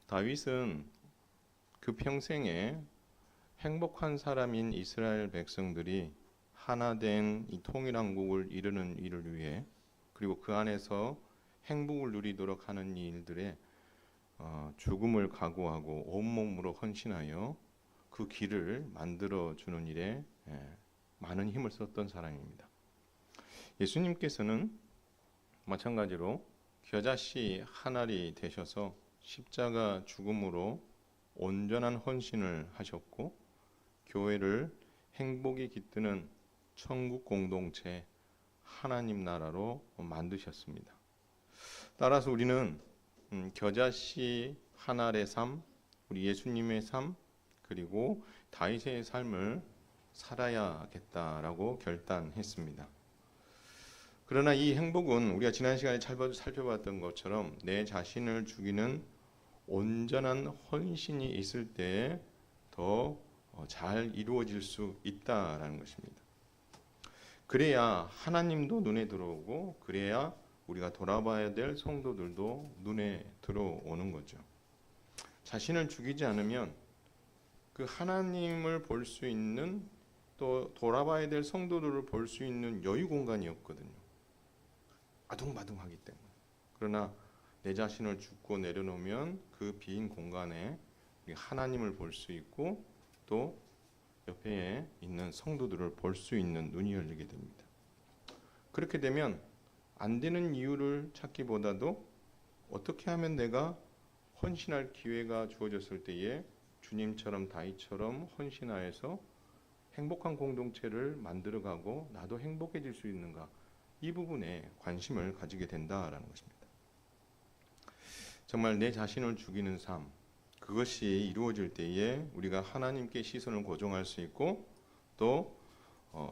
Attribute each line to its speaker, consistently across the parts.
Speaker 1: 다윗은 그 평생에 행복한 사람인 이스라엘 백성들이 하나된 이 통일왕국을 이루는 일을 위해, 그리고 그 안에서 행복을 누리도록 하는 이 일들에 죽음을 각오하고 온몸으로 헌신하여 그 길을 만들어 주는 일에 많은 힘을 썼던 사람입니다. 예수님께서는 마찬가지로 겨자씨 한 알이 되셔서 십자가 죽음으로 온전한 헌신을 하셨고, 교회를 행복이 깃드는 천국 공동체 하나님 나라로 만드셨습니다. 따라서 우리는 겨자씨 한 알의 삶, 우리 예수님의 삶, 그리고 다윗의 삶을 살아야겠다라고 결단했습니다. 그러나 이 행복은 우리가 지난 시간에 살펴봤던 것처럼 내 자신을 죽이는 온전한 헌신이 있을 때에 더 잘 이루어질 수 있다라는 것입니다. 그래야 하나님도 눈에 들어오고, 그래야 우리가 돌아봐야 될 성도들도 눈에 들어오는 거죠. 자신을 죽이지 않으면 그 하나님을 볼 수 있는, 또 돌아봐야 될 성도들을 볼 수 있는 여유 공간이 없거든요. 아둥바둥하기 때문에. 그러나 내 자신을 죽고 내려놓으면 그 빈 공간에 하나님을 볼 수 있고, 또 옆에 있는 성도들을 볼 수 있는 눈이 열리게 됩니다. 그렇게 되면 안 되는 이유를 찾기보다도 어떻게 하면 내가 헌신할 기회가 주어졌을 때에 주님처럼 다윗처럼 헌신하여서 행복한 공동체를 만들어가고 나도 행복해질 수 있는가, 이 부분에 관심을 가지게 된다라는 것입니다. 정말 내 자신을 죽이는 삶, 그것이 이루어질 때에 우리가 하나님께 시선을 고정할 수 있고, 또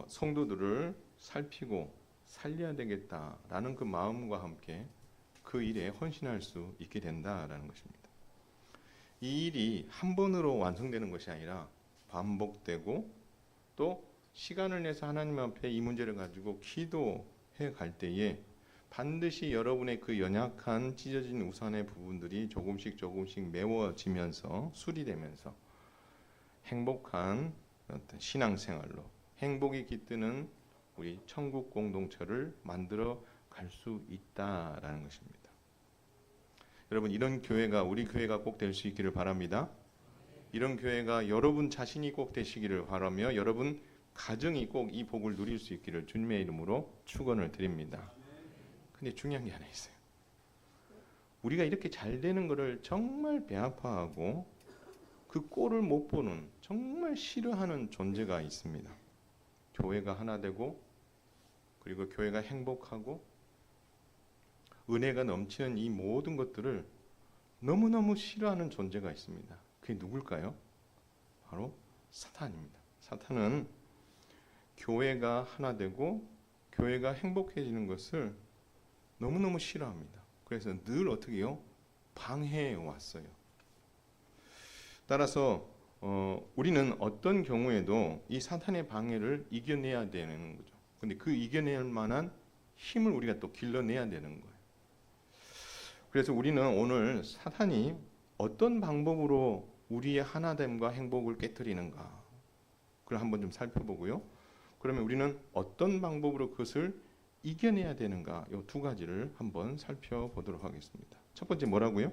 Speaker 1: 성도들을 살피고 살려야 되겠다라는 그 마음과 함께 그 일에 헌신할 수 있게 된다라는 것입니다. 이 일이 한 번으로 완성되는 것이 아니라 반복되고, 또 시간을 내서 하나님 앞에 이 문제를 가지고 기도해 갈 때에 반드시 여러분의 그 연약한 찢어진 우산의 부분들이 조금씩 메워지면서 수리되면서 행복한 어떤 신앙생활로 행복이 깃드는 우리 천국 공동체를 만들어 갈 수 있다라는 것입니다. 여러분, 이런 교회가 우리 교회가 꼭 될 수 있기를 바랍니다. 이런 교회가 여러분 자신이 꼭 되시기를 바라며 여러분 가정이 꼭 이 복을 누릴 수 있기를 주님의 이름으로 축원을 드립니다. 근데 중요한 게 하나 있어요. 우리가 이렇게 잘 되는 것을 정말 배아파하고 그 꼴을 못 보는, 정말 싫어하는 존재가 있습니다. 교회가 하나 되고, 그리고 교회가 행복하고 은혜가 넘치는 이 모든 것들을 너무너무 싫어하는 존재가 있습니다. 그게 누굴까요? 바로 사탄입니다. 사탄은 교회가 하나 되고 교회가 행복해지는 것을 너무너무 싫어합니다. 그래서 늘 어떻게 해요? 방해해 왔어요. 따라서 우리는 어떤 경우에도 이 사탄의 방해를 이겨내야 되는 거죠. 근데 그 이겨낼 만한 힘을 우리가 또 길러내야 되는 거예요. 그래서 우리는 오늘 사탄이 어떤 방법으로 우리의 하나됨과 행복을 깨뜨리는가, 그걸 한번 좀 살펴보고요. 그러면 우리는 어떤 방법으로 그것을 이겨내야 되는가, 이 두 가지를 한번 살펴보도록 하겠습니다. 첫 번째 뭐라고요?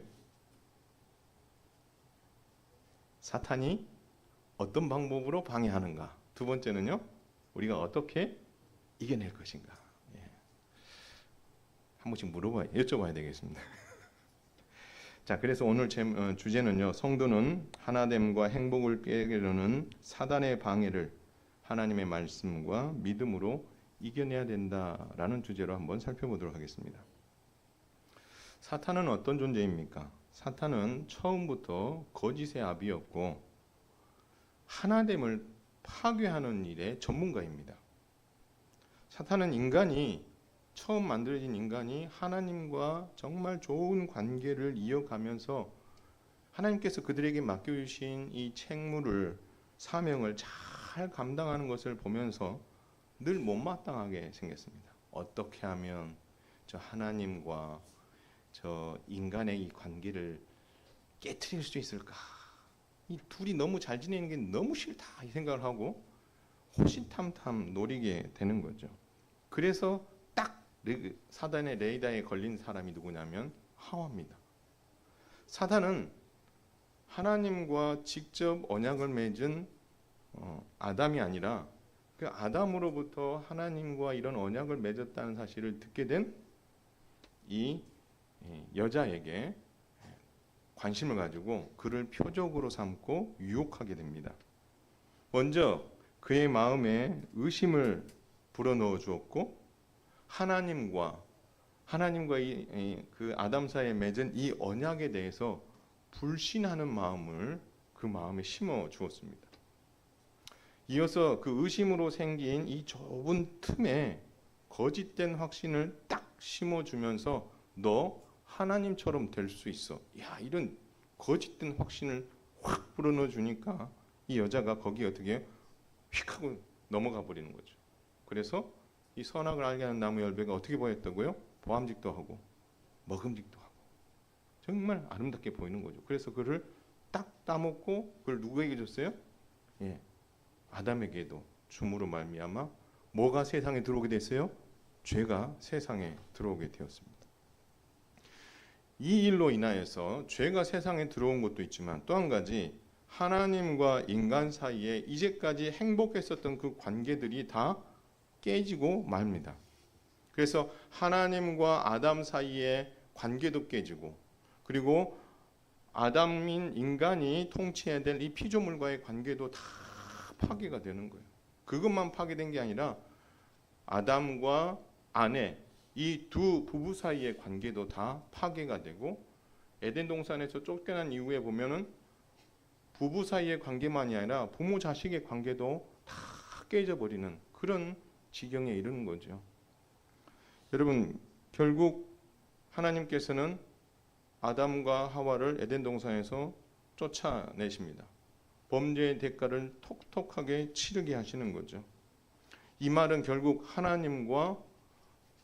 Speaker 1: 사탄이 어떤 방법으로 방해하는가. 두 번째는요, 우리가 어떻게 이겨낼 것인가. 한 번씩 여쭤봐야 되겠습니다. 자, 그래서 오늘 주제는요, 성도는 하나됨과 행복을 깨려는 사단의 방해를 하나님의 말씀과 믿음으로 이겨내야 된다라는 주제로 한번 살펴보도록 하겠습니다. 사탄은 어떤 존재입니까? 사탄은 처음부터 거짓의 아비였고 하나됨을 파괴하는 일의 전문가입니다. 사탄은 처음 만들어진 인간이 하나님과 정말 좋은 관계를 이어가면서 하나님께서 그들에게 맡겨주신 이 책무를, 사명을 잘 감당하는 것을 보면서 늘 못마땅하게 생겼습니다. 어떻게 하면 저 하나님과 저 인간의 이 관계를 깨트릴 수 있을까? 이 둘이 너무 잘 지내는 게 너무 싫다 이 생각을 하고 호시탐탐 노리게 되는 거죠. 그래서 딱 사단의 레이더에 걸린 사람이 누구냐면 하와입니다. 사단은 하나님과 직접 언약을 맺은 아담이 아니라 그 아담으로부터 하나님과 이런 언약을 맺었다는 사실을 듣게 된 이 여자에게 관심을 가지고 그를 표적으로 삼고 유혹하게 됩니다. 먼저 그의 마음에 의심을 불어넣어 주었고 하나님과 그 아담 사이에 맺은 이 언약에 대해서 불신하는 마음을 그 마음에 심어 주었습니다. 이어서 그 의심으로 생긴 이 좁은 틈에 거짓된 확신을 딱 심어주면서 너 하나님처럼 될 수 있어. 야, 이런 거짓된 확신을 확 불어넣어 주니까 이 여자가 거기에 어떻게 휙 하고 넘어가 버리는 거죠. 그래서 이 선악을 알게 하는 나무 열매가 어떻게 보였다고요? 보암직도 하고 먹음직도 하고 정말 아름답게 보이는 거죠. 그래서 그를 딱 따먹고 그걸 누구에게 줬어요? 예, 아담에게도 줌으로 말미암아 뭐가 세상에 들어오게 됐어요? 죄가 세상에 들어오게 되었습니다. 이 일로 인하여서 죄가 세상에 들어온 것도 있지만 또 한 가지 하나님과 인간 사이에 이제까지 행복했었던 그 관계들이 다 깨지고 맙니다. 그래서 하나님과 아담 사이의 관계도 깨지고 그리고 아담인 인간이 통치해야 될 이 피조물과의 관계도 다 파괴가 되는 거예요. 그것만 파괴된 게 아니라 아담과 아내 이 두 부부 사이의 관계도 다 파괴가 되고 에덴 동산에서 쫓겨난 이후에 보면은 부부 사이의 관계만이 아니라 부모 자식의 관계도 다 깨져버리는 그런 지경에 이르는 거죠. 여러분 결국 하나님께서는 아담과 하와를 에덴 동산에서 쫓아내십니다. 범죄의 대가를 톡톡하게 치르게 하시는 거죠. 이 말은 결국 하나님과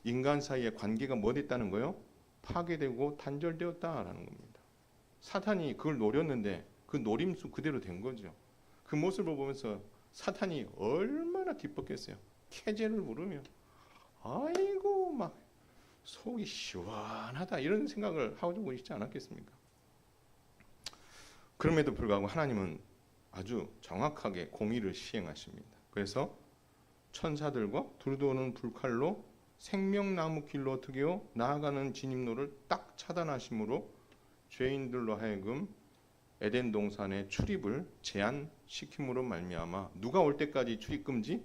Speaker 1: 인간 사이의 관계가 뭐 됐다는 거예요? 파괴되고 단절되었다라는 겁니다. 사탄이 그걸 노렸는데 그 노림수 그대로 된 거죠. 그 모습을 보면서 사탄이 얼마나 기뻤겠어요. 캐제를 부르며 아이고 막 속이 시원하다 이런 생각을 하고 있지 않았겠습니까? 그럼에도 불구하고 하나님은 아주 정확하게 공의를 시행하십니다. 그래서 천사들과 둘도오는 불칼로 생명나무 길로 어떻게 나아가는 진입로를 딱 차단하심으로 죄인들로 하여금 에덴 동산의 출입을 제한시킴으로 말미암아 누가 올 때까지 출입 금지?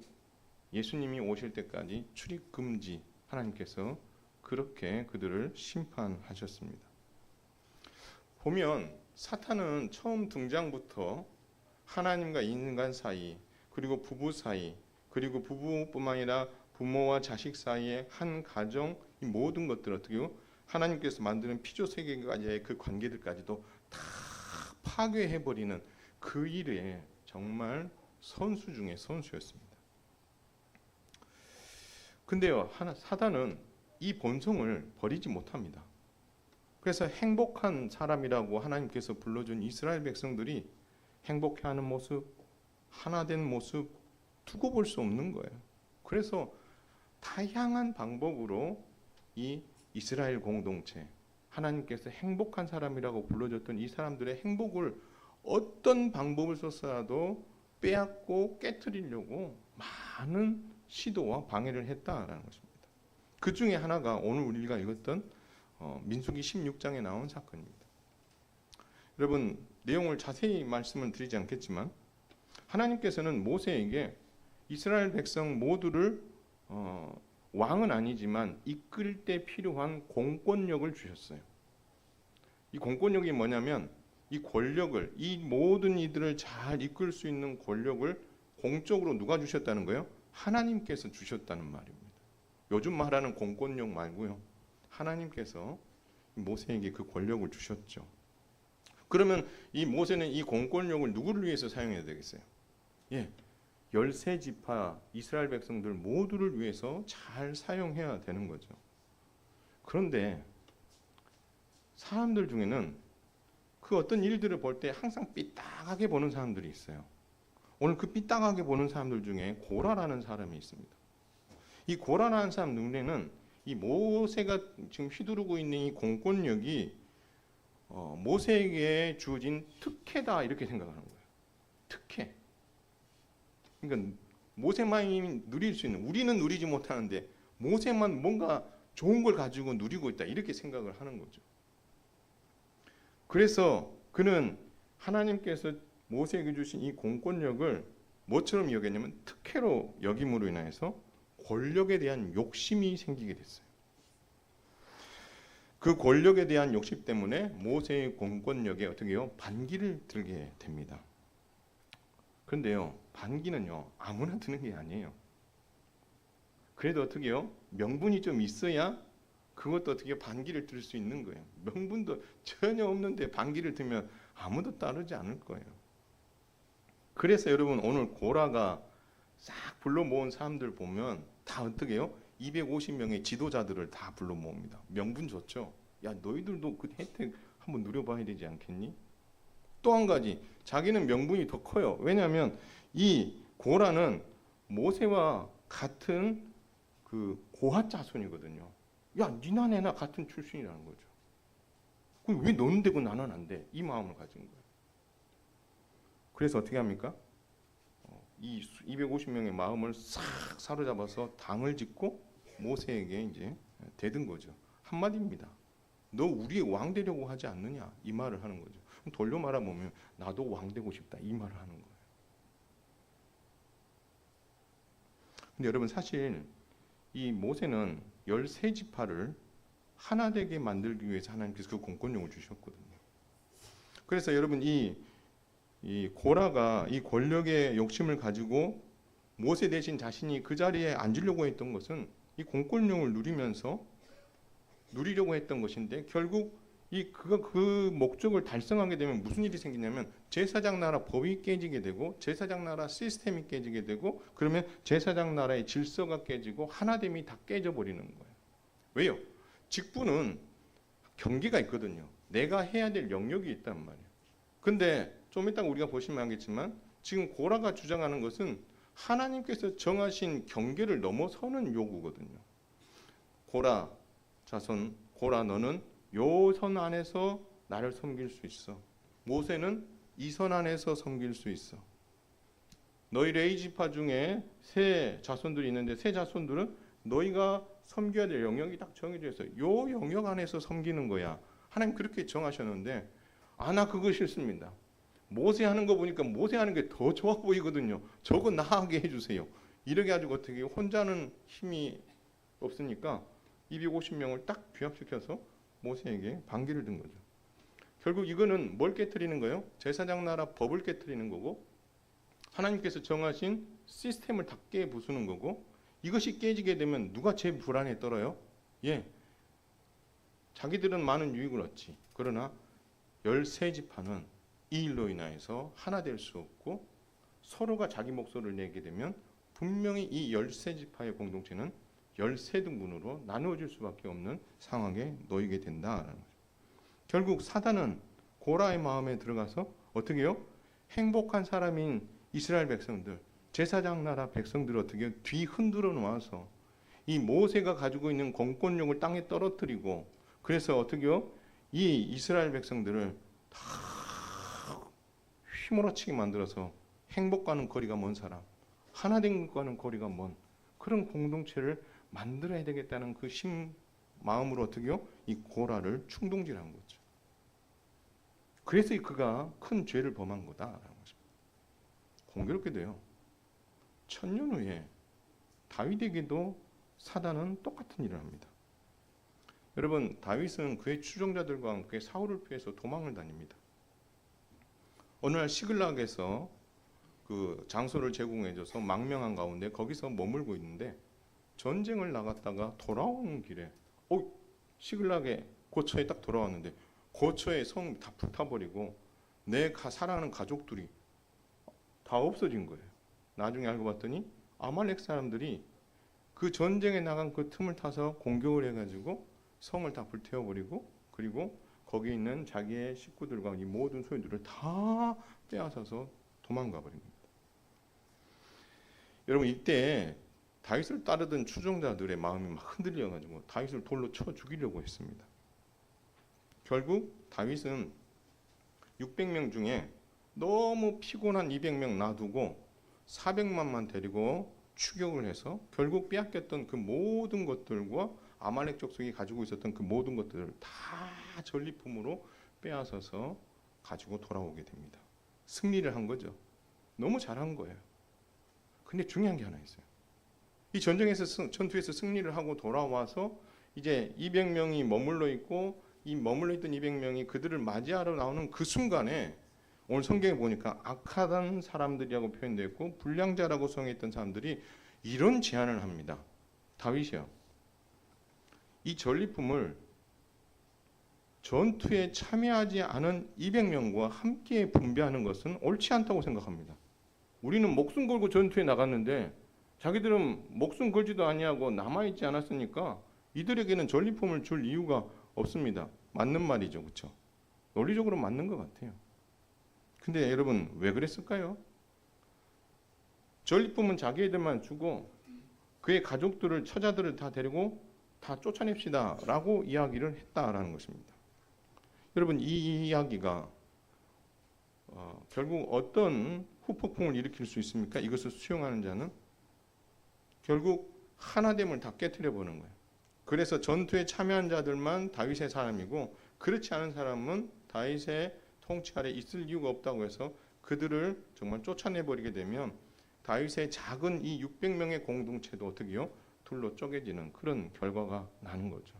Speaker 1: 예수님이 오실 때까지 출입 금지. 하나님께서 그렇게 그들을 심판하셨습니다. 보면 사탄은 처음 등장부터 하나님과 인간 사이 그리고 부부 사이 그리고 부부뿐만 아니라 부모와 자식 사이의 한 가정 이 모든 것들 어떻게 하나님께서 만드는 피조 세계까지의 그 관계들까지도 다 파괴해버리는 그 일에 정말 선수 중에 선수였습니다. 근데요 사단은 이 본성을 버리지 못합니다. 그래서 행복한 사람이라고 하나님께서 불러준 이스라엘 백성들이 행복해하는 모습, 하나된 모습 두고 볼 수 없는 거예요. 그래서 다양한 방법으로 이 이스라엘 공동체, 하나님께서 행복한 사람이라고 불러줬던 이 사람들의 행복을 어떤 방법을 썼어도 빼앗고 깨트리려고 많은 시도와 방해를 했다라는 것입니다. 그 중에 하나가 오늘 우리가 읽었던 민수기 16장에 나온 사건입니다. 여러분 내용을 자세히 말씀을 드리지 않겠지만 하나님께서는 모세에게 이스라엘 백성 모두를 왕은 아니지만 이끌 때 필요한 공권력을 주셨어요. 이 공권력이 뭐냐면 이 권력을 이 모든 이들을 잘 이끌 수 있는 권력을 공적으로 누가 주셨다는 거예요? 하나님께서 주셨다는 말입니다. 요즘 말하는 공권력 말고요. 하나님께서 모세에게 그 권력을 주셨죠. 그러면 이 모세는 이 공권력을 누구를 위해서 사용해야 되겠어요? 예, 13지파 이스라엘 백성들 모두를 위해서 잘 사용해야 되는 거죠. 그런데 사람들 중에는 그 어떤 일들을 볼 때 항상 삐딱하게 보는 사람들이 있어요. 오늘 그 삐딱하게 보는 사람들 중에 고라라는 사람이 있습니다. 이 고라라는 사람 눈에는 이 모세가 지금 휘두르고 있는 이 공권력이 모세에게 주어진 특혜다 이렇게 생각하는 거예요. 특혜. 그러니까 모세만이 누릴 수 있는, 우리는 누리지 못하는데 모세만 뭔가 좋은 걸 가지고 누리고 있다 이렇게 생각을 하는 거죠. 그래서 그는 하나님께서 모세에게 주신 이 공권력을 뭐처럼 여겼냐면 특혜로 여김으로 인해서 권력에 대한 욕심이 생기게 됐어요. 그 권력에 대한 욕심 때문에 모세의 공권력에 어떻게 해요? 반기를 들게 됩니다. 그런데요, 반기는요 아무나 드는 게 아니에요. 그래도 어떻게 해요? 명분이 좀 있어야 그것도 어떻게 반기를 들 수 있는 거예요. 명분도 전혀 없는데 반기를 들면 아무도 따르지 않을 거예요. 그래서 여러분 오늘 고라가 싹 불러 모은 사람들 보면 다 어떻게 해요? 250명의 지도자들을 다 불러 모읍니다. 명분 좋죠? 야, 너희들도 그 혜택 한번 누려봐야 되지 않겠니? 또 한 가지, 자기는 명분이 더 커요. 왜냐하면 이 고라는 모세와 같은 그 고핫 자손이거든요. 야, 니나 내나 같은 출신이라는 거죠. 그럼 왜 너는 되고 나는 안 돼? 이 마음을 가진 거예요. 그래서 어떻게 합니까? 이 250명의 마음을 싹 사로잡아서 당을 짓고 모세에게 이제 대든 거죠. 한마디입니다. 너 우리의 왕 되려고 하지 않느냐? 이 말을 하는 거죠. 돌려 말하면 나도 왕 되고 싶다. 이 말을 하는 거예요. 근데 여러분 사실 이 모세는 13지파를 하나 되게 만들기 위해서 하나님께서 그 공권력을 주셨거든요. 그래서 여러분 이 고라가 이 권력의 욕심을 가지고 모세 대신 자신이 그 자리에 앉으려고 했던 것은 이 공권력을 누리려고 했던 것인데 결국 그 목적을 달성하게 되면 무슨 일이 생기냐면 제사장 나라 법이 깨지게 되고 제사장 나라 시스템이 깨지게 되고 그러면 제사장 나라의 질서가 깨지고 하나됨이 다 깨져버리는 거예요. 왜요? 직분은 경계가 있거든요. 내가 해야 될 영역이 있단 말이에요. 근데 좀 이따 우리가 보시면 알겠지만 지금 고라가 주장하는 것은 하나님께서 정하신 경계를 넘어서는 요구거든요. 고라 자손, 고라 너는 요 선 안에서 나를 섬길 수 있어. 모세는 이 선 안에서 섬길 수 있어. 너희 레위지파 중에 세 자손들이 있는데 세 자손들은 너희가 섬겨야 될 영역이 딱 정해져 있어요. 요 영역 안에서 섬기는 거야. 하나님 그렇게 정하셨는데 나 그거 싫습니다. 모세 하는 거 보니까 모세 하는 게 더 좋아 보이거든요. 저거 나하게 해주세요. 이렇게 가지고 어떻게 혼자는 힘이 없으니까 250명을 딱 규합시켜서 모세에게 반기를 든 거죠. 결국 이거는 뭘 깨트리는 거예요? 제사장 나라 법을 깨트리는 거고 하나님께서 정하신 시스템을 다 깨부수는 거고 이것이 깨지게 되면 누가 제일 불안에 떨어요? 자기들은 많은 유익을 얻지. 그러나 13지파는 이 일로 인하여서 하나 될 수 없고 서로가 자기 목소리를 내게 되면 분명히 이 13지파의 공동체는 13등분으로 나누어질 수밖에 없는 상황에 놓이게 된다라는 거죠. 결국 사단은 고라의 마음에 들어가서 어떻게 해요? 행복한 사람인 이스라엘 백성들, 제사장 나라 백성들을 어떻게 해요? 뒤 흔들어 놓아서 이 모세가 가지고 있는 공권력을 땅에 떨어뜨리고 그래서 어떻게 해요? 이 이스라엘 백성들을 다 휘몰아치게 만들어서 행복과는 거리가 먼 사람, 하나된 것과는 거리가 먼 그런 공동체를 만들어야 되겠다는 그 마음으로 어떻게 해요? 이 고라를 충동질한 거죠. 그래서 그가 큰 죄를 범한 거다라는 것입니다. 공교롭게도요. 1000년 후에 다윗에게도 사단은 똑같은 일을 합니다. 여러분 다윗은 그의 추종자들과 함께 사울을 피해서 도망을 다닙니다. 어느 날 시글락에서 그 장소를 제공해줘서 망명한 가운데 거기서 머물고 있는데 전쟁을 나갔다가 돌아오는 길에 시글락의 고처에 딱 돌아왔는데 고처의 성 다 불타버리고 내 사랑하는 가족들이 다 없어진 거예요. 나중에 알고 봤더니 아말렉 사람들이 그 전쟁에 나간 그 틈을 타서 공격을 해가지고 성을 다 불태워버리고 그리고 거기 있는 자기의 식구들과 이 모든 소유들을 다 빼앗아서 도망가 버린 겁니다. 여러분 이때 다윗을 따르던 추종자들의 마음이 막 흔들려가지고 다윗을 돌로 쳐 죽이려고 했습니다. 결국 다윗은 600명 중에 너무 피곤한 200명 놔두고 400만만 데리고 추격을 해서 결국 빼앗겼던 그 모든 것들과 아말렉 족속이 가지고 있었던 그 모든 것들을 다 전리품으로 빼앗아서 가지고 돌아오게 됩니다. 승리를 한 거죠. 너무 잘한 거예요. 근데 중요한 게 하나 있어요. 이 전투에서 승리를 하고 돌아와서 이제 200명이 머물러 있고 이 머물러 있던 200명이 그들을 맞이하러 나오는 그 순간에 오늘 성경에 보니까 악하던 사람들이라고 표현되어 있고 불량자라고 성했던 사람들이 이런 제안을 합니다. 다윗이요. 이 전리품을 전투에 참여하지 않은 200명과 함께 분배하는 것은 옳지 않다고 생각합니다. 우리는 목숨 걸고 전투에 나갔는데 자기들은 목숨 걸지도 아니하고 남아있지 않았으니까 이들에게는 전리품을 줄 이유가 없습니다. 맞는 말이죠. 그렇죠? 논리적으로 맞는 것 같아요. 근데 여러분 왜 그랬을까요? 전리품은 자기들만 주고 그의 가족들을 처자들을 다 데리고 다 쫓아냅시다 라고 이야기를 했다라는 것입니다. 여러분 이 이야기가 결국 어떤 후폭풍을 일으킬 수 있습니까? 이것을 수용하는 자는 결국 하나됨을 다 깨트려 보는 거예요. 그래서 전투에 참여한 자들만 다윗의 사람이고 그렇지 않은 사람은 다윗의 통치 아래 있을 이유가 없다고 해서 그들을 정말 쫓아내버리게 되면 다윗의 작은 이 600명의 공동체도 어떻게요? 둘로 쪼개지는 그런 결과가 나는 거죠.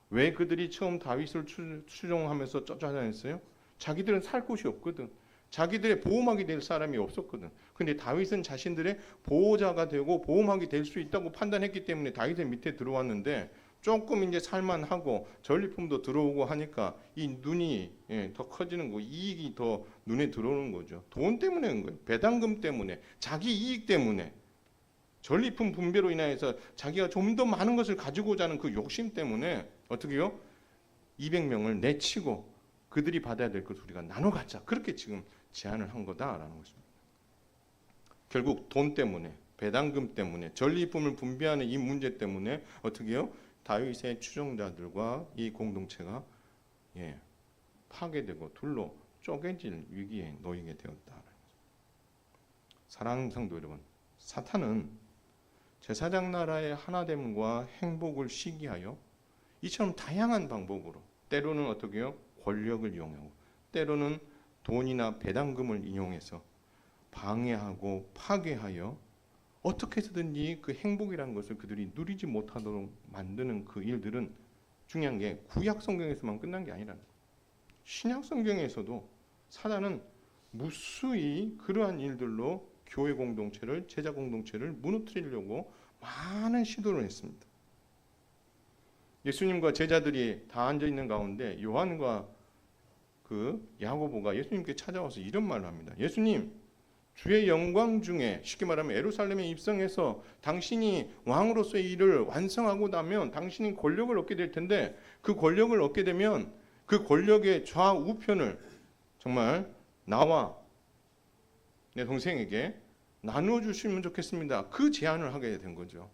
Speaker 1: 왜 그들이 처음 다윗을 추종하면서 쫓아다녔어요? 자기들은 살 곳이 없거든. 자기들의 보호막이 될 사람이 없었거든. 근데 다윗은 자신들의 보호자가 되고 보호막이 될 수 있다고 판단했기 때문에 다윗의 밑에 들어왔는데 조금 이제 살만하고 전리품도 들어오고 하니까 이 눈이 더 커지는 거, 이익이 더 눈에 들어오는 거죠. 돈 때문에 그런 거예요. 배당금 때문에, 자기 이익 때문에, 전리품 분배로 인해서 자기가 좀 더 많은 것을 가지고자 하는 그 욕심 때문에 어떻게요? 200명을 내치고 그들이 받아야 될 것을 우리가 나눠 갖자. 그렇게 지금 제안을 한 거다라는 것입니다. 결국 돈 때문에, 배당금 때문에, 전리품을 분배하는 이 문제 때문에 어떻게요? 다윗의 추종자들과 이 공동체가 파괴되고 둘로 쪼개질 위기에 놓이게 되었다. 사랑하는 성도 여러분, 사탄은 제사장 나라의 하나됨과 행복을 시기하여 이처럼 다양한 방법으로 때로는 어떻게요? 권력을 이용하고 때로는 돈이나 배당금을 이용해서 방해하고 파괴하여 어떻게 해서든지 그 행복이라는 것을 그들이 누리지 못하도록 만드는 그 일들은 중요한 게 구약 성경에서만 끝난 게 아니라는 거예요. 신약 성경에서도 사단은 무수히 그러한 일들로 교회 공동체를, 제자 공동체를 무너뜨리려고 많은 시도를 했습니다. 예수님과 제자들이 다 앉아 있는 가운데 요한과 그 야고보가 예수님께 찾아와서 이런 말을 합니다. 예수님, 주의 영광 중에 쉽게 말하면 예루살렘에 입성해서 당신이 왕으로서의 일을 완성하고 나면 당신이 권력을 얻게 될 텐데 그 권력을 얻게 되면 그 권력의 좌우편을 정말 나와 내 동생에게 나누어 주시면 좋겠습니다. 그 제안을 하게 된 거죠.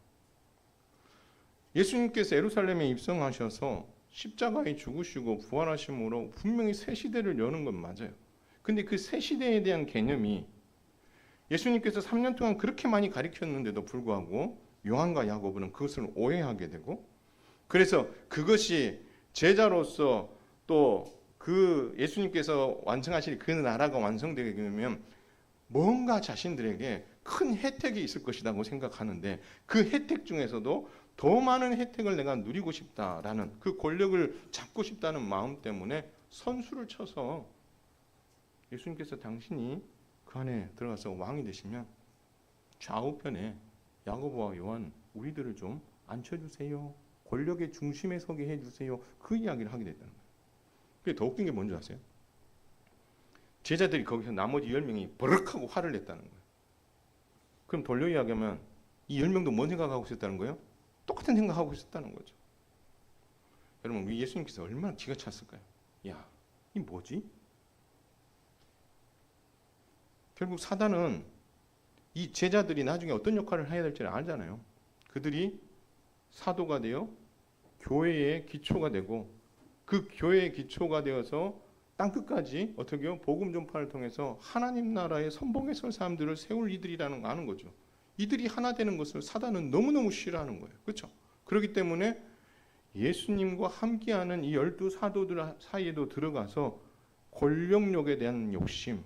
Speaker 1: 예수님께서 예루살렘에 입성하셔서 십자가에 죽으시고 부활하심으로 분명히 새 시대를 여는 건 맞아요. 근데 그 새 시대에 대한 개념이 예수님께서 3년 동안 그렇게 많이 가르쳤는데도 불구하고 요한과 야고보는 그것을 오해하게 되고 그래서 그것이 제자로서 또 그 예수님께서 완성하실 그 나라가 완성되게 되면 뭔가 자신들에게 큰 혜택이 있을 것이라고 생각하는데 그 혜택 중에서도 더 많은 혜택을 내가 누리고 싶다라는 그 권력을 잡고 싶다는 마음 때문에 선수를 쳐서 예수님께서 당신이 그 안에 들어가서 왕이 되시면 좌우편에 야고보와 요한 우리들을 좀 앉혀주세요. 권력의 중심에 서게 해주세요. 그 이야기를 하게 됐다는 거예요. 그게 더 웃긴 게 뭔지 아세요? 제자들이 거기서 나머지 10명이 버럭하고 화를 냈다는 거예요. 그럼 돌려 이야기하면 이 10명도 뭔 생각하고 있었다는 거예요? 똑같은 생각하고 있었다는 거죠. 여러분 우리 예수님께서 얼마나 기가 찼을까요? 야, 이 뭐지? 결국 사단은 이 제자들이 나중에 어떤 역할을 해야 될지를 알잖아요. 그들이 사도가 되어 교회의 기초가 되고 그 교회의 기초가 되어서 땅끝까지 어떻게요? 복음 전파를 통해서 하나님 나라의 선봉에 설 사람들을 세울 이들이라는 거 아는 거죠. 이들이 하나 되는 것을 사단은 너무너무 싫어하는 거예요. 그렇죠? 그렇기 때문에 예수님과 함께하는 이 12사도들 사이에도 들어가서 권력욕에 대한 욕심,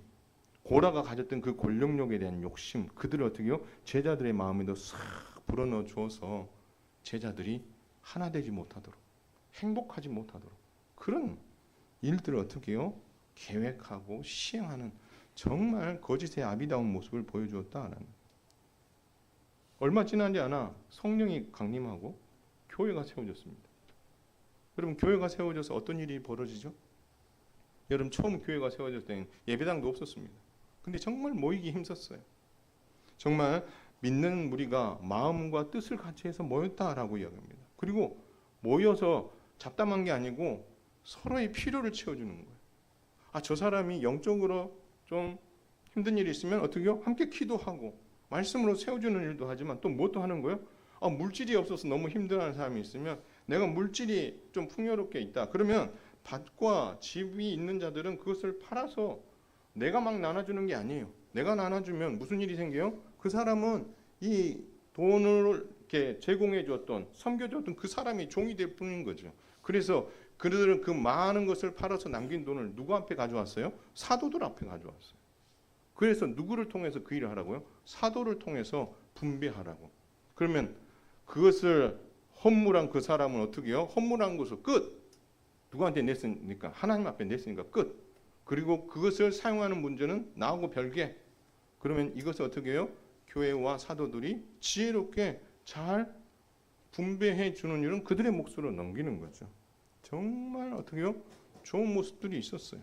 Speaker 1: 고라가 가졌던 그 권력욕에 대한 욕심, 그들을 어떻게요? 제자들의 마음에도 싹 불어넣어 주어서 제자들이 하나 되지 못하도록, 행복하지 못하도록 그런 일들을 어떻게 해요? 계획하고 시행하는 정말 거짓의 아비다운 모습을 보여주었다라는. 얼마 지나지 않아 성령이 강림하고 교회가 세워졌습니다. 여러분, 교회가 세워져서 어떤 일이 벌어지죠? 여러분, 처음 교회가 세워졌을 때는 예배당도 없었습니다. 근데 정말 모이기 힘썼어요. 정말 믿는 무리가 마음과 뜻을 같이 해서 모였다라고 이야기합니다. 그리고 모여서 잡담한 게 아니고 서로의 필요를 채워주는 거예요. 아, 저 사람이 영적으로 좀 힘든 일이 있으면 어떻게 해요? 함께 기도하고 말씀으로 세워주는 일도 하지만 또 뭣도 하는 거예요? 아, 물질이 없어서 너무 힘들어하는 사람이 있으면 내가 물질이 좀 풍요롭게 있다. 그러면 밭과 집이 있는 자들은 그것을 팔아서 내가 막 나눠주는 게 아니에요. 내가 나눠주면 무슨 일이 생겨요? 그 사람은 이 돈을 이렇게 제공해 줬던, 섬겨 줬던 그 사람이 종이 될 뿐인 거죠. 그래서 그들은 그 많은 것을 팔아서 남긴 돈을 누구 앞에 가져왔어요? 사도들 앞에 가져왔어요. 그래서 누구를 통해서 그 일을 하라고요? 사도를 통해서 분배하라고. 그러면 그것을 헌물한 그 사람은 어떻게 해요? 헌물한 것을 끝. 누구한테 냈으니까? 하나님 앞에 냈으니까 끝. 그리고 그것을 사용하는 문제는 나하고 별개. 그러면 이것을 어떻게 해요? 교회와 사도들이 지혜롭게 잘 분배해 주는 일은 그들의 몫으로 넘기는 거죠. 정말 어떻게 해요? 좋은 모습들이 있었어요.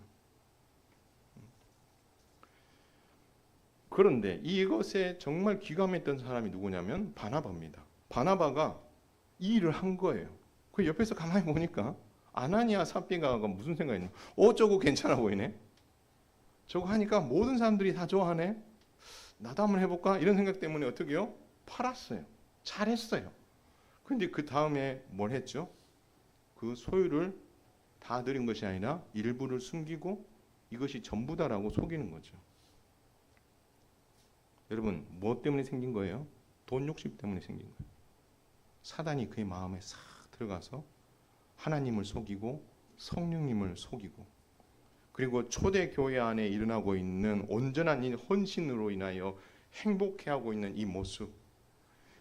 Speaker 1: 그런데 이것에 정말 기감했던 사람이 누구냐면 바나바입니다. 바나바가 이 일을 한 거예요. 그 옆에서 가만히 보니까 아나니아 삽비가가 무슨 생각이냐? 저거 괜찮아 보이네. 저거 하니까 모든 사람들이 다 좋아하네. 나도 한번 해볼까? 이런 생각 때문에 어떻게 해요? 팔았어요. 잘했어요. 근데 그 다음에 뭘 했죠? 그 소유를 다 드린 것이 아니라 일부를 숨기고 이것이 전부다라고 속이는 거죠. 여러분, 뭐 때문에 생긴 거예요? 돈 욕심 때문에 생긴 거예요. 사단이 그의 마음에 싹 들어가서 하나님을 속이고 성령님을 속이고 그리고 초대교회 안에 일어나고 있는 온전한 헌신으로 인하여 행복해하고 있는 이 모습,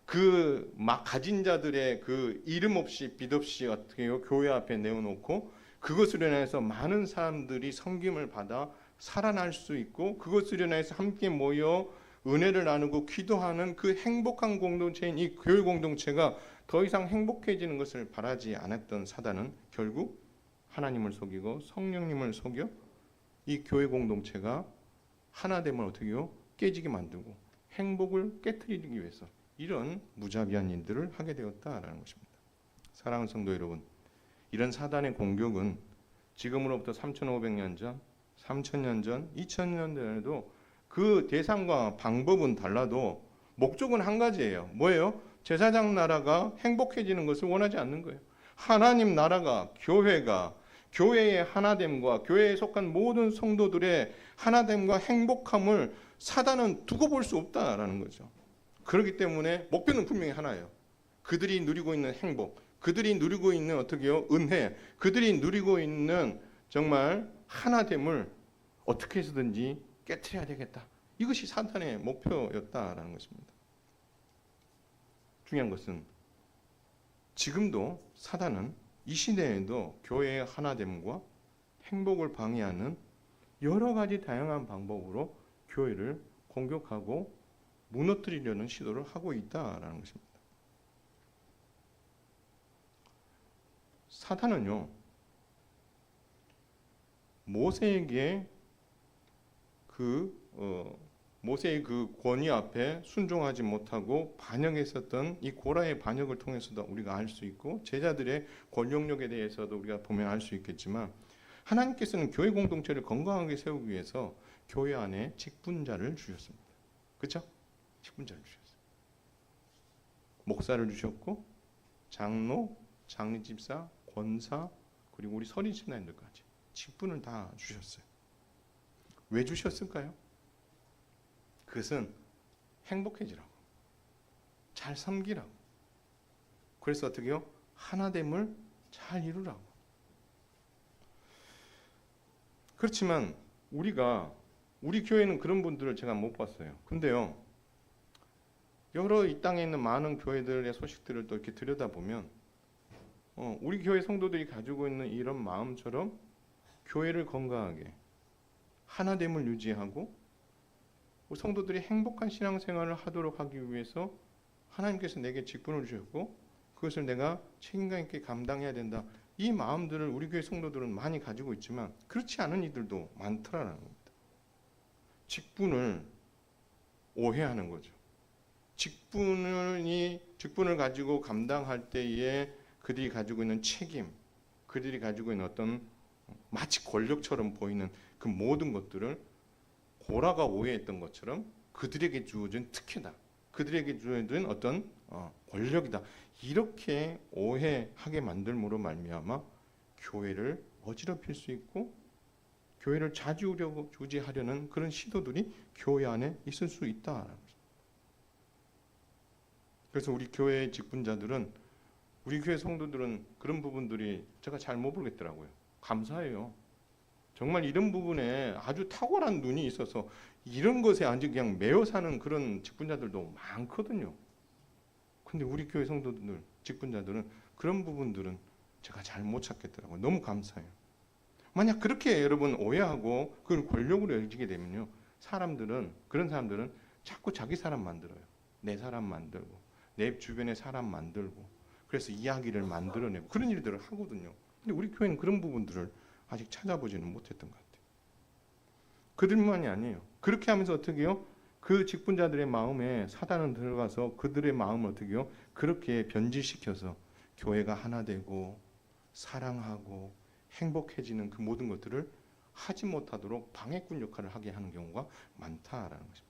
Speaker 1: 그 막 가진 자들의 그 이름 없이 빚 없이 어떻게 해요? 교회 앞에 내어놓고 그것으로 인해서 많은 사람들이 섬김을 받아 살아날 수 있고 그것으로 인해서 함께 모여 은혜를 나누고 기도하는 그 행복한 공동체인 이 교회 공동체가 더 이상 행복해지는 것을 바라지 않았던 사단은 결국 하나님을 속이고 성령님을 속여 이 교회 공동체가 하나됨을 어떻게 해요? 깨지게 만들고 행복을 깨트리기 위해서 이런 무자비한 일들을 하게 되었다라는 것입니다. 사랑하는 성도 여러분, 이런 사단의 공격은 지금으로부터 3,500년 전, 3,000년 전, 2,000년 전에도 그 대상과 방법은 달라도 목적은 한 가지예요. 뭐예요? 제사장 나라가 행복해지는 것을 원하지 않는 거예요. 하나님 나라가, 교회가, 교회의 하나됨과 교회에 속한 모든 성도들의 하나됨과 행복함을 사단은 두고 볼 수 없다라는 거죠. 그렇기 때문에 목표는 분명히 하나예요. 그들이 누리고 있는 행복, 그들이 누리고 있는 어떻게요? 은혜, 그들이 누리고 있는 정말 하나됨을 어떻게 해서든지 깨트려야 되겠다. 이것이 사탄의 목표였다라는 것입니다. 중요한 것은 지금도 사단은 이 시대에도 교회의 하나됨과 행복을 방해하는 여러 가지 다양한 방법으로 교회를 공격하고 무너뜨리려는 시도를 하고 있다라는 것입니다. 사탄은요, 모세에게 모세의 그 권위 앞에 순종하지 못하고 반역했었던 이 고라의 반역을 통해서도 우리가 알 수 있고 제자들의 권력력에 대해서도 우리가 보면 알 수 있겠지만 하나님께서는 교회 공동체를 건강하게 세우기 위해서 교회 안에 직분자를 주셨습니다. 그렇죠? 직분자를 주셨어요. 목사를 주셨고 장로, 장로집사, 권사, 그리고 우리 서린 신앙인들까지 직분을 다 주셨어요. 왜 주셨을까요? 그것은 행복해지라고, 잘 섬기라고, 그래서 어떻게 해요? 하나됨을 잘 이루라고. 그렇지만 우리 교회는 그런 분들을 제가 못 봤어요. 근데요, 여러 이 땅에 있는 많은 교회들의 소식들을 또 이렇게 들여다보면 우리 교회 성도들이 가지고 있는 이런 마음처럼 교회를 건강하게 하나됨을 유지하고 우리 성도들이 행복한 신앙생활을 하도록 하기 위해서 하나님께서 내게 직분을 주셨고 그것을 내가 책임감 있게 감당해야 된다. 이 마음들을 우리 교회 성도들은 많이 가지고 있지만 그렇지 않은 이들도 많더라는 겁니다. 직분을 오해하는 거죠. 직분을 가지고 감당할 때에 그들이 가지고 있는 책임, 그들이 가지고 있는 어떤 마치 권력처럼 보이는 그 모든 것들을 고라가 오해했던 것처럼 그들에게 주어진 특혜다, 그들에게 주어진 어떤 권력이다, 이렇게 오해하게 만들므로 말미암아 교회를 어지럽힐 수 있고 교회를 좌지우지하려는 그런 시도들이 교회 안에 있을 수 있다라는 거죠. 그래서 우리 교회의 직분자들은, 우리 교회 성도들은 그런 부분들이 제가 잘 못 보겠더라고요. 감사해요. 정말 이런 부분에 아주 탁월한 눈이 있어서 이런 것에 아주 그냥 매여 사는 그런 직분자들도 많거든요. 근데 우리 교회 성도들, 직분자들은 그런 부분들은 제가 잘 못 찾겠더라고요. 너무 감사해요. 만약 그렇게 여러분 오해하고 그걸 권력으로 여기게 되면요, 그런 사람들은 자꾸 자기 사람 만들어요. 내 사람 만들고 내 주변에 사람 만들고 그래서 이야기를 만들어내고 그런 일들을 하거든요. 근데 우리 교회는 그런 부분들을 아직 찾아보지는 못했던 것 같아요. 그들만이 아니에요. 그렇게 하면서 어떻게 해요? 그 직분자들의 마음에 사단은 들어가서 그들의 마음을 어떻게 해요? 그렇게 변질시켜서 교회가 하나 되고 사랑하고 행복해지는 그 모든 것들을 하지 못하도록 방해꾼 역할을 하게 하는 경우가 많다라는 것입니다.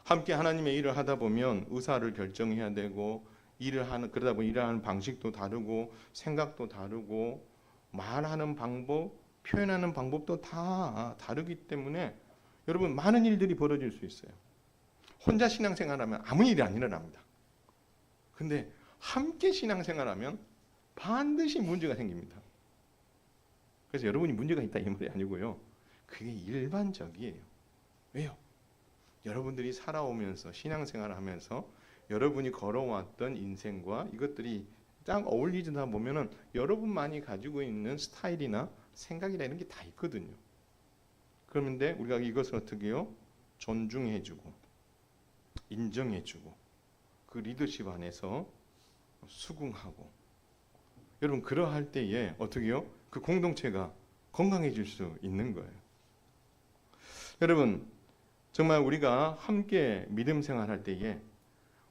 Speaker 1: 함께 하나님의 일을 하다 보면 의사를 결정해야 되고 그러다 보면 일하는 방식도 다르고 생각도 다르고 말하는 방법, 표현하는 방법도 다 다르기 때문에 여러분 많은 일들이 벌어질 수 있어요. 혼자 신앙생활하면 아무 일이 안 일어납니다. 근데 함께 신앙생활하면 반드시 문제가 생깁니다. 그래서 여러분이 문제가 있다 이 말이 아니고요. 그게 일반적이에요. 왜요? 여러분들이 살아오면서 신앙생활하면서 여러분이 걸어왔던 인생과 이것들이 딱 어울리다 보면은 여러분만이 가지고 있는 스타일이나 생각이나 이런 게 다 있거든요. 그런데 우리가 이것을 어떻게 해요? 존중해주고 인정해주고 그 리더십 안에서 수긍하고 여러분 그러할 때에 어떻게 해요? 그 공동체가 건강해질 수 있는 거예요. 여러분 정말 우리가 함께 믿음 생활할 때에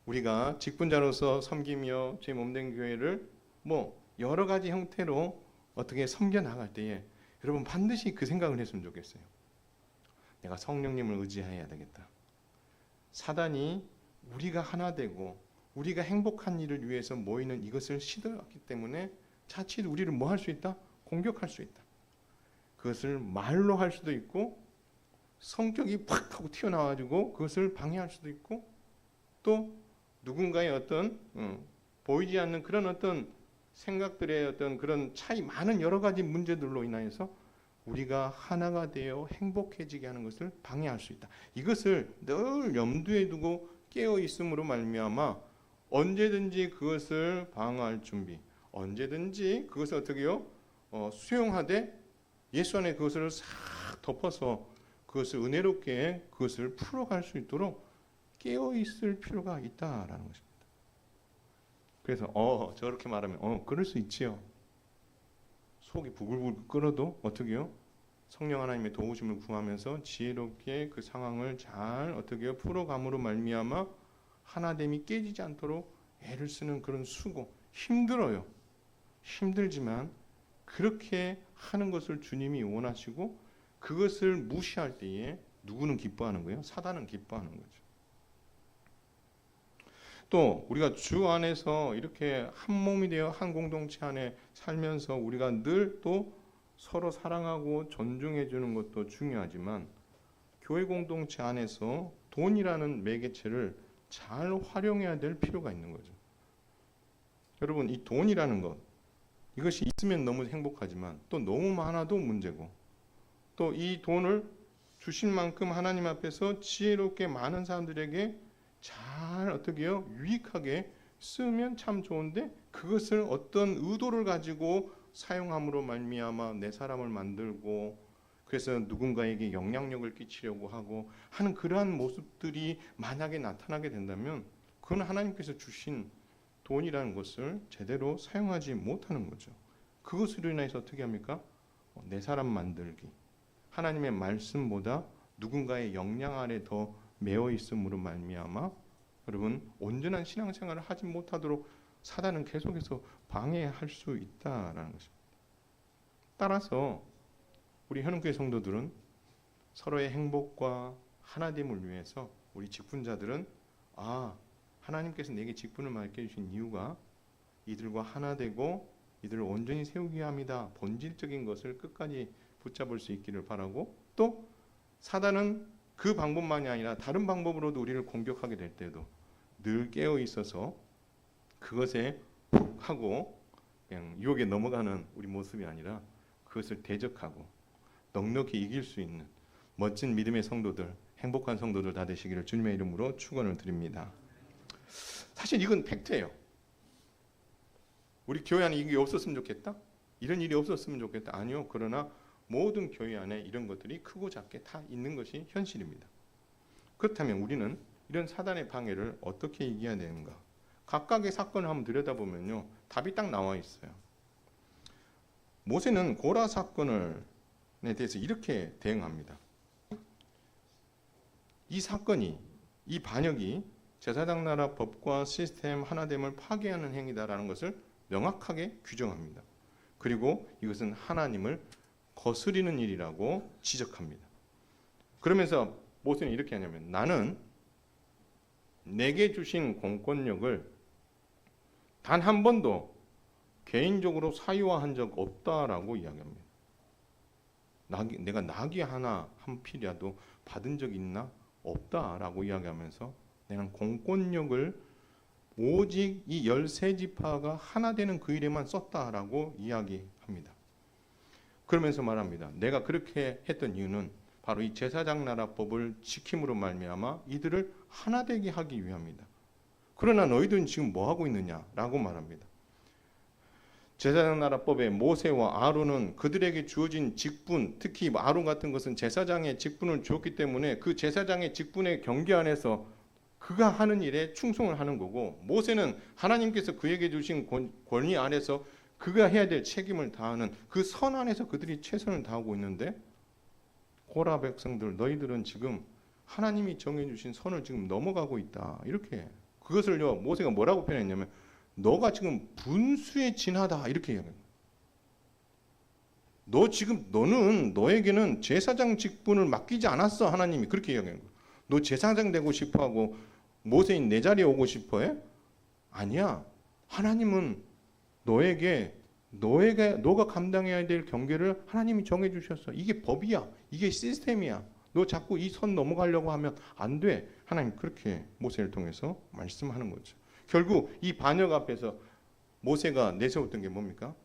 Speaker 1: 우리가 직분자로서 섬기며 제 몸된 교회를 여러 가지 형태로 어떻게 섬겨 나갈 때에 여러분 반드시 그 생각을 했으면 좋겠어요. 내가 성령님을 의지해야 되겠다. 사단이 우리가 하나 되고 우리가 행복한 일을 위해서 모이는 이것을 시도했기 때문에 자칫 우리를 뭐 할 수 있다? 공격할 수 있다. 그것을 말로 할 수도 있고 성격이 팍 하고 튀어나와가지고 그것을 방해할 수도 있고 또 누군가의 어떤 보이지 않는 그런 어떤 생각들의 어떤 그런 차이, 많은 여러 가지 문제들로 인하여서 우리가 하나가 되어 행복해지게 하는 것을 방해할 수 있다. 이것을 늘 염두에 두고 깨어 있음으로 말미암아 언제든지 그것을 방어할 준비, 언제든지 그것을 어떻게 해요? 수용하되 예수 안에 그것을 싹 덮어서 그것을 은혜롭게 그것을 풀어갈 수 있도록 깨어 있을 필요가 있다라는 것입니다. 그래서 저렇게 말하면 그럴 수 있지요. 속이 부글부글 끓어도 어떻게 해요? 성령 하나님의 도우심을 구하면서 지혜롭게 그 상황을 잘 어떻게 해요? 풀어감으로 말미암아 하나됨이 깨지지 않도록 애를 쓰는 그런 수고, 힘들어요. 힘들지만 그렇게 하는 것을 주님이 원하시고 그것을 무시할 때에 누구는 기뻐하는 거예요? 사단은 기뻐하는 거죠. 또 우리가 주 안에서 이렇게 한 몸이 되어 한 공동체 안에 살면서 우리가 늘 또 서로 사랑하고 존중해 주는 것도 중요하지만 교회 공동체 안에서 돈이라는 매개체를 잘 활용해야 될 필요가 있는 거죠. 여러분, 이 돈이라는 것, 이것이 있으면 너무 행복하지만 또 너무 많아도 문제고, 또 이 돈을 주신 만큼 하나님 앞에서 지혜롭게 많은 사람들에게 잘 어떻게 해요? 유익하게 쓰면 참 좋은데 그것을 어떤 의도를 가지고 사용함으로 말미암아 내 사람을 만들고 그래서 누군가에게 영향력을 끼치려고 하고 하는 그러한 모습들이 만약에 나타나게 된다면 그건 하나님께서 주신 돈이라는 것을 제대로 사용하지 못하는 거죠. 그것으로 인해서 어떻게 합니까? 내 사람 만들기, 하나님의 말씀보다 누군가의 영향 아래 더 매어 있음으로 말미암아 여러분 온전한 신앙생활을 하지 못하도록 사단은 계속해서 방해할 수 있다라는 것입니다. 따라서 우리 현흥교회 성도들은 서로의 행복과 하나됨을 위해서 우리 직분자들은 하나님께서 내게 직분을 맡겨주신 이유가 이들과 하나되고 이들을 온전히 세우게 합니다. 본질적인 것을 끝까지 붙잡을 수 있기를 바라고, 또 사단은 그 방법만이 아니라 다른 방법으로도 우리를 공격하게 될 때도 늘 깨어 있어서 그것에 훅 하고 그냥 유혹에 넘어가는 우리 모습이 아니라 그것을 대적하고 넉넉히 이길 수 있는 멋진 믿음의 성도들, 행복한 성도들 다 되시기를 주님의 이름으로 축원을 드립니다. 사실 이건 팩트예요. 우리 교회 안에 이게 없었으면 좋겠다? 이런 일이 없었으면 좋겠다? 아니요. 그러나 모든 교회 안에 이런 것들이 크고 작게 다 있는 것이 현실입니다. 그렇다면 우리는 이런 사단의 방해를 어떻게 이겨야 되는가? 각각의 사건을 한번 들여다보면요, 답이 딱 나와 있어요. 모세는 고라 사건에 대해서 이렇게 대응합니다. 이 사건이, 이 반역이 제사장 나라 법과 시스템 하나됨을 파괴하는 행위다라는 것을 명확하게 규정합니다. 그리고 이것은 하나님을 거스리는 일이라고 지적합니다. 그러면서 모세는 이렇게 하냐면, 나는 내게 주신 공권력을 단 한 번도 개인적으로 사유화한 적 없다라고 이야기합니다. 내가 낙이 하나 한 필이라도 받은 적 있나? 없다라고 이야기하면서 내는 공권력을 오직 이 13지파가 하나 되는 그 일에만 썼다라고 이야기합니다. 그러면서 말합니다. 내가 그렇게 했던 이유는 바로 이 제사장 나라법을 지킴으로 말미암아 이들을 하나 되게 하기 위함이다. 그러나 너희들은 지금 뭐 하고 있느냐라고 말합니다. 제사장 나라법에 모세와 아론은 그들에게 주어진 직분, 특히 아론 같은 것은 제사장의 직분을 주었기 때문에 그 제사장의 직분의 경계 안에서 그가 하는 일에 충성을 하는 거고, 모세는 하나님께서 그에게 주신 권위 안에서 그가 해야 될 책임을 다하는 그 선 안에서 그들이 최선을 다하고 있는데, 고라 백성들 너희들은 지금 하나님이 정해주신 선을 지금 넘어가고 있다. 이렇게 그것을요 모세가 뭐라고 표현했냐면 너가 지금 분수에 진하다 이렇게 얘기합니다. 너는 너에게는 제사장 직분을 맡기지 않았어. 하나님이 그렇게 이야기하는 거야. 너 제사장 되고 싶어하고 모세인 내 자리에 오고 싶어해? 아니야. 하나님은 너가 감당해야 될 경계를 하나님이 정해 주셨어. 이게 법이야. 이게 시스템이야. 너 자꾸 이 선 넘어가려고 하면 안 돼. 하나님 그렇게 모세를 통해서 말씀하는 거죠. 결국 이 반역 앞에서 모세가 내세웠던 게 뭡니까?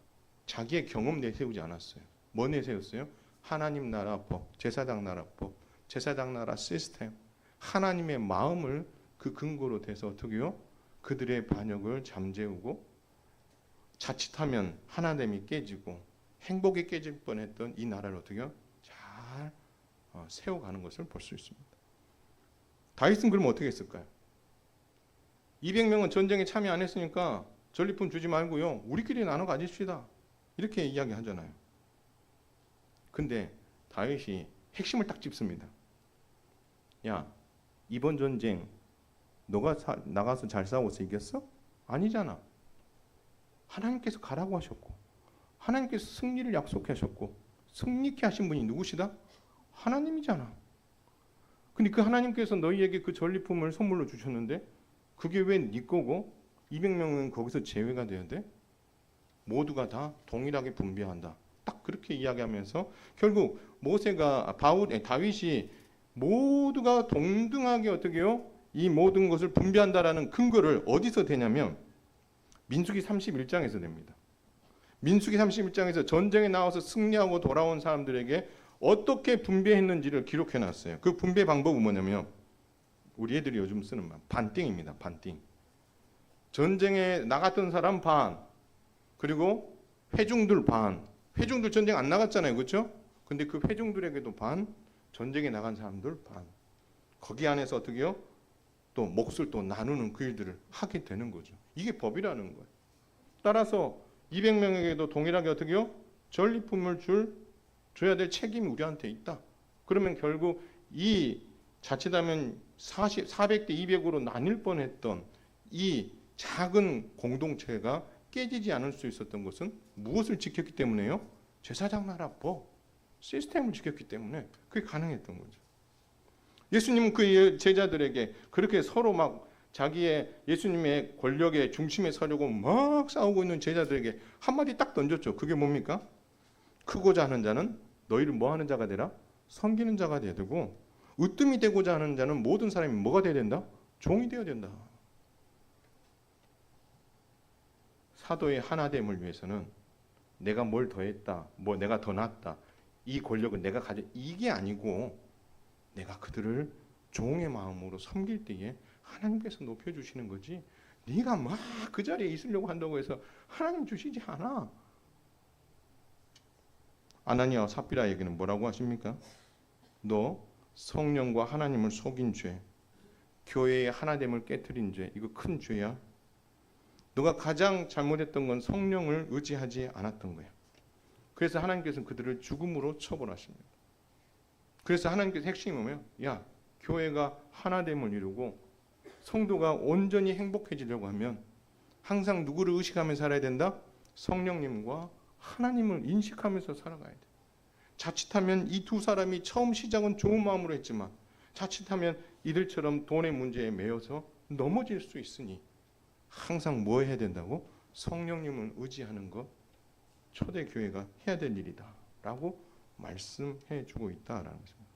Speaker 1: 자기의 경험 내세우지 않았어요. 뭐 내세웠어요? 하나님 나라 법, 제사장 나라 법, 제사장 나라 시스템, 하나님의 마음을 그 근거로 대서 어떻게 해요? 그들의 반역을 잠재우고 자칫하면 하나됨이 깨지고 행복이 깨질 뻔했던 이 나라를 어떻게 해요? 잘 세워가는 것을 볼 수 있습니다. 다윗은 그럼 어떻게 했을까요? 200명은 전쟁에 참여 안 했으니까 전리품 주지 말고요. 우리끼리 나눠 가집시다. 이렇게 이야기하잖아요. 근데 다윗이 핵심을 딱 짚습니다. 야, 이번 전쟁 너가 나가서 잘 싸워서 이겼어? 아니잖아. 하나님께서 가라고 하셨고 하나님께서 승리를 약속하셨고 승리케 하신 분이 누구시다? 하나님이잖아. 근데 그 하나님께서 너희에게 그 전리품을 선물로 주셨는데 그게 왜 네 거고 200명은 거기서 제외가 돼야 돼? 모두가 다 동일하게 분배한다. 딱 그렇게 이야기하면서 결국 다윗이 모두가 동등하게 어떻게 해요? 이 모든 것을 분배한다라는 근거를 어디서 되냐면 민수기 31장에서 됩니다. 민수기 31장에서 전쟁에 나와서 승리하고 돌아온 사람들에게 어떻게 분배했는지를 기록해 놨어요. 그 분배 방법은 뭐냐면 우리 애들이 요즘 쓰는 말 반띵입니다. 반띵. 전쟁에 나갔던 사람 반, 그리고 회중들 반. 회중들 전쟁 안 나갔잖아요. 그렇죠? 근데 그 회중들에게도 반, 전쟁에 나간 사람들 반. 거기 안에서 어떻게 해요? 또 몫을 또 나누는 그 일들을 하게 되는 거죠. 이게 법이라는 거예요. 따라서 200명에게도 동일하게 어떻게 해요? 전리품을 줘야 될 책임이 우리한테 있다. 그러면 결국 이 자칫하면 400대 200으로 나뉠 뻔했던 이 작은 공동체가 깨지지 않을 수 있었던 것은 무엇을 지켰기 때문에요? 제사장 나라법 시스템을 지켰기 때문에 그게 가능했던 거죠. 예수님은 그 제자들에게 그렇게 서로 막 자기의 예수님의 권력의 중심에 서려고 막 싸우고 있는 제자들에게 한마디 딱 던졌죠. 그게 뭡니까? 크고자 하는 자는 너희를 뭐 하는 자가 되라? 섬기는 자가 되야 되고 으뜸이 되고자 하는 자는 모든 사람이 뭐가 되어야 된다? 종이 되어야 된다. 사도의 하나됨을 위해서는 내가 뭘 더했다, 뭐 내가 더 낫다, 이 권력은 내가 가져 이게 아니고 내가 그들을 종의 마음으로 섬길 때에 하나님께서 높여주시는 거지 네가 막 그 자리에 있으려고 한다고 해서 하나님 주시지 않아. 아나니아와 삽비라에게는 뭐라고 하십니까? 너 성령과 하나님을 속인 죄, 교회의 하나됨을 깨트린 죄, 이거 큰 죄야. 너가 가장 잘못했던 건 성령을 의지하지 않았던 거야. 그래서 하나님께서는 그들을 죽음으로 처벌하십니다. 그래서 하나님께서 핵심이 뭐예요? 야, 교회가 하나됨을 이루고 성도가 온전히 행복해지려고 하면 항상 누구를 의식하며 살아야 된다? 성령님과 하나님을 인식하면서 살아가야 돼. 자칫하면 이 두 사람이 처음 시작은 좋은 마음으로 했지만 자칫하면 이들처럼 돈의 문제에 매여서 넘어질 수 있으니 항상 뭐 해야 된다고? 성령님을 의지하는 것, 초대교회가 해야 될 일이다 라고 말씀해 주고 있다라는 것입니다.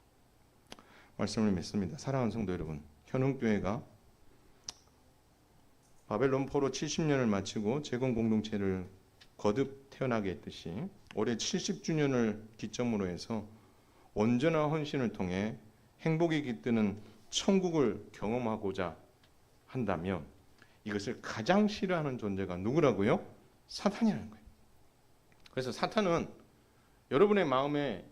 Speaker 1: 말씀을 맺습니다. 사랑하는 성도 여러분, 현흥교회가 바벨론 포로 70년을 마치고 재건 공동체를 거듭 태어나게 했듯이 올해 70주년을 기점으로 해서 온전한 헌신을 통해 행복이 깃드는 천국을 경험하고자 한다면 이것을 가장 싫어하는 존재가 누구라고요? 사탄이라는 거예요. 그래서 사탄은 여러분의 마음에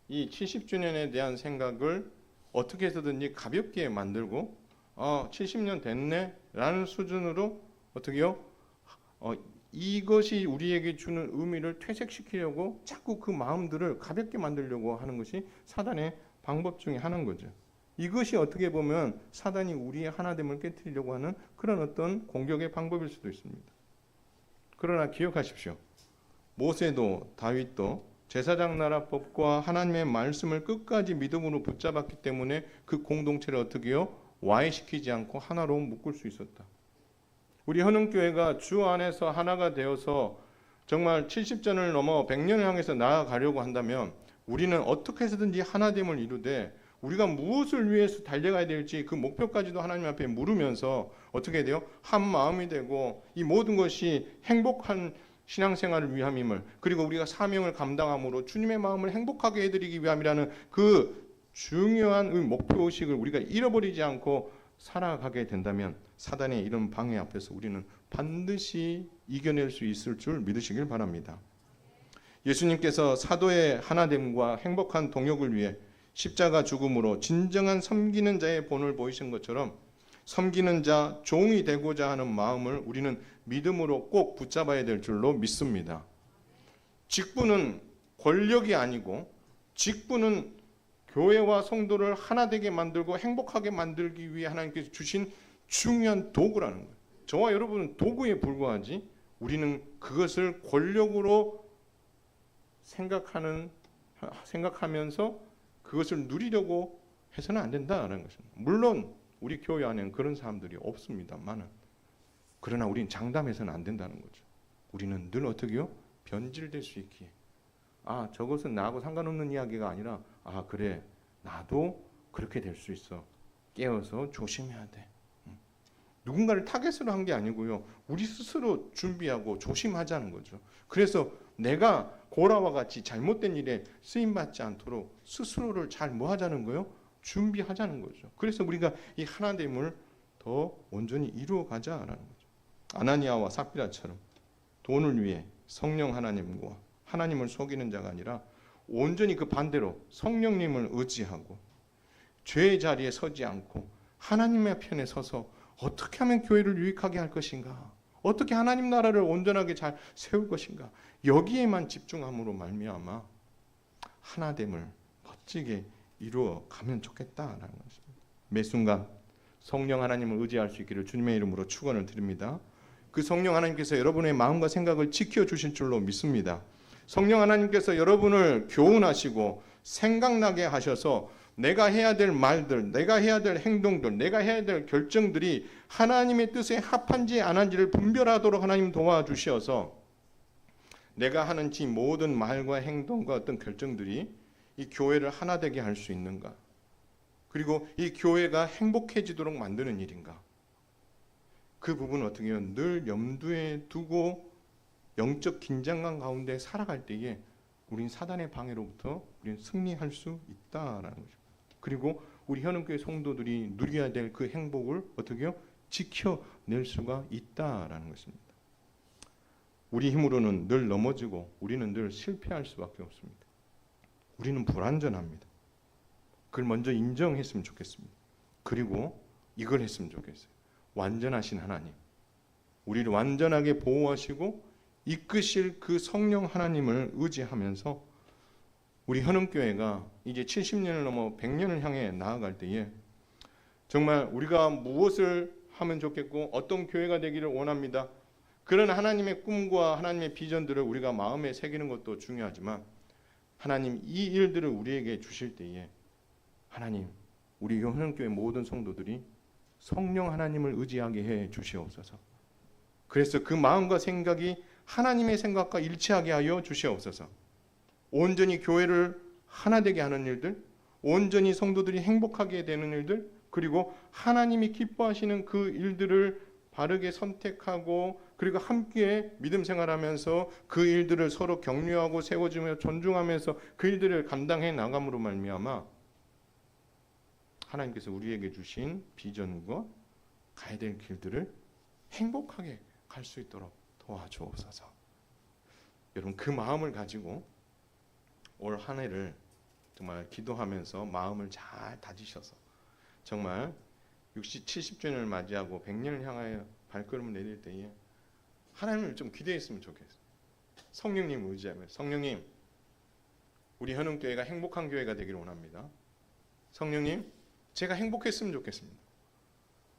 Speaker 1: 이 70주년에 대한 생각을 어떻게 해서든지 가볍게 만들고 70년 됐네 라는 수준으로 어떻게 해요? 이것이 우리에게 주는 의미를 퇴색시키려고 자꾸 그 마음들을 가볍게 만들려고 하는 것이 사단의 방법 중에 하나인 거죠. 이것이 어떻게 보면 사단이 우리의 하나됨을 깨트리려고 하는 그런 어떤 공격의 방법일 수도 있습니다. 그러나 기억하십시오. 모세도 다윗도 제사장 나라법과 하나님의 말씀을 끝까지 믿음으로 붙잡았기 때문에 그 공동체를 어떻게 해요? 와해시키지 않고 하나로 묶을 수 있었다. 우리 헌흥교회가 주 안에서 하나가 되어서 정말 70전을 넘어 100년을 향해서 나아가려고 한다면 우리는 어떻게 해서든지 하나됨을 이루되 우리가 무엇을 위해서 달려가야 될지 그 목표까지도 하나님 앞에 물으면서 어떻게 돼요? 한 마음이 되고 이 모든 것이 행복한 신앙생활을 위함임을, 그리고 우리가 사명을 감당함으로 주님의 마음을 행복하게 해드리기 위함이라는 그 중요한 목표의식을 우리가 잃어버리지 않고 살아가게 된다면 사단의 이런 방해 앞에서 우리는 반드시 이겨낼 수 있을 줄 믿으시길 바랍니다. 예수님께서 사도의 하나됨과 행복한 동역을 위해 십자가 죽음으로 진정한 섬기는 자의 본을 보이신 것처럼 섬기는 자, 종이 되고자 하는 마음을 우리는 믿음으로 꼭 붙잡아야 될 줄로 믿습니다. 직분은 권력이 아니고 직분은 교회와 성도를 하나 되게 만들고 행복하게 만들기 위해 하나님께서 주신 중요한 도구라는 거예요. 저와 여러분은 도구에 불과하지 우리는 그것을 권력으로 생각하면서 그것을 누리려고 해서는 안 된다라는 것입니다. 물론 우리 교회 안에는 그런 사람들이 없습니다만은, 그러나 우리는 장담해서는 안 된다는 거죠. 우리는 늘 어떻게요? 변질될 수 있기에, 저것은 나하고 상관없는 이야기가 아니라, 그래, 나도 그렇게 될 수 있어. 깨어서 조심해야 돼. 누군가를 타겟으로 한 게 아니고요. 우리 스스로 준비하고 조심하자는 거죠. 그래서 내가 고라와 같이 잘못된 일에 쓰임받지 않도록 스스로를 잘 뭐 하자는 거예요? 준비하자는 거죠. 그래서 우리가 이 하나됨을 더 온전히 이루어 가자라는 거죠. 아나니아와 삽비라처럼 돈을 위해 성령 하나님과 하나님을 속이는 자가 아니라 온전히 그 반대로 성령님을 의지하고 죄의 자리에 서지 않고 하나님의 편에 서서 어떻게 하면 교회를 유익하게 할 것인가? 어떻게 하나님 나라를 온전하게 잘 세울 것인가? 여기에만 집중함으로 말미암아 하나됨을 멋지게 이루어 가면 좋겠다라는 것입니다. 매 순간 성령 하나님을 의지할 수 있기를 주님의 이름으로 축원을 드립니다. 그 성령 하나님께서 여러분의 마음과 생각을 지켜주실 줄로 믿습니다. 성령 하나님께서 여러분을 교훈하시고 생각나게 하셔서 내가 해야 될 말들, 내가 해야 될 행동들, 내가 해야 될 결정들이 하나님의 뜻에 합한지 안 한지를 분별하도록 하나님 도와주셔서 내가 하는 지 모든 말과 행동과 어떤 결정들이 이 교회를 하나 되게 할 수 있는가? 그리고 이 교회가 행복해지도록 만드는 일인가? 그 부분은 어떻게 해요? 늘 염두에 두고 영적 긴장감 가운데 살아갈 때에 우린 사단의 방해로부터 우린 승리할 수 있다라는 거죠. 그리고 우리 현흥교회 성도들이 누려야 될 그 행복을 어떻게 해요? 지켜낼 수가 있다라는 것입니다. 우리 힘으로는 늘 넘어지고 우리는 늘 실패할 수밖에 없습니다. 우리는 불완전합니다. 그걸 먼저 인정했으면 좋겠습니다. 그리고 이걸 했으면 좋겠어요. 완전하신 하나님, 우리를 완전하게 보호하시고 이끄실 그 성령 하나님을 의지하면서 우리 현흥교회가 이제 70년을 넘어 100년을 향해 나아갈 때에 정말 우리가 무엇을 하면 좋겠고 어떤 교회가 되기를 원합니다. 그런 하나님의 꿈과 하나님의 비전들을 우리가 마음에 새기는 것도 중요하지만 하나님 이 일들을 우리에게 주실 때에 하나님 우리 현흥교회 모든 성도들이 성령 하나님을 의지하게 해 주시옵소서. 그래서 그 마음과 생각이 하나님의 생각과 일치하게 하여 주시옵소서. 온전히 교회를 하나 되게 하는 일들, 온전히 성도들이 행복하게 되는 일들, 그리고 하나님이 기뻐하시는 그 일들을 바르게 선택하고 그리고 함께 믿음 생활하면서 그 일들을 서로 격려하고 세워주며 존중하면서 그 일들을 감당해 나감으로 말미암아 하나님께서 우리에게 주신 비전과 가야 될 길들을 행복하게 갈 수 있도록 도와주옵소서. 여러분 그 마음을 가지고 올 한 해를 정말 기도하면서 마음을 잘 다지셔서 정말 70주년을 맞이하고 100년을 향하여 발걸음을 내릴 때에 하나님을 좀 기대했으면 좋겠어요. 성령님 의지하며 성령님 우리 현흥교회가 행복한 교회가 되기를 원합니다. 성령님 제가 행복했으면 좋겠습니다.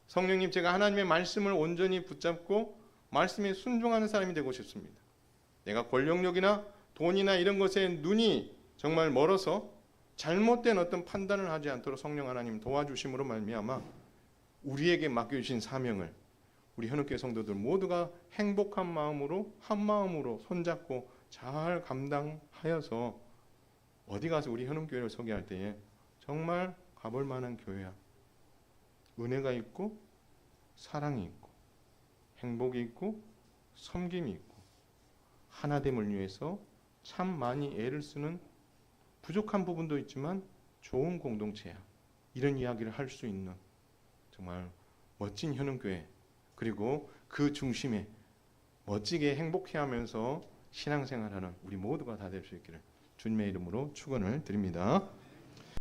Speaker 1: 성령님 제가 하나님의 말씀을 온전히 붙잡고 말씀에 순종하는 사람이 되고 싶습니다. 내가 권력력이나 돈이나 이런 것에 눈이 정말 멀어서 잘못된 어떤 판단을 하지 않도록 성령 하나님 도와주심으로 말미암아 우리에게 맡겨주신 사명을 우리 현흥교회 성도들 모두가 행복한 마음으로 한 마음으로 손잡고 잘 감당하여서 어디 가서 우리 현흥교회를 소개할 때에 정말 가볼 만한 교회야. 은혜가 있고 사랑이 있고 행복이 있고 섬김이 있고 하나됨을 위해서 참 많이 애를 쓰는 부족한 부분도 있지만 좋은 공동체야. 이런 이야기를 할 수 있는 정말 멋진 현흥교회 그리고 그 중심에 멋지게 행복해하면서 신앙생활하는 우리 모두가 다 될 수 있기를 주님의 이름으로 축원을 드립니다.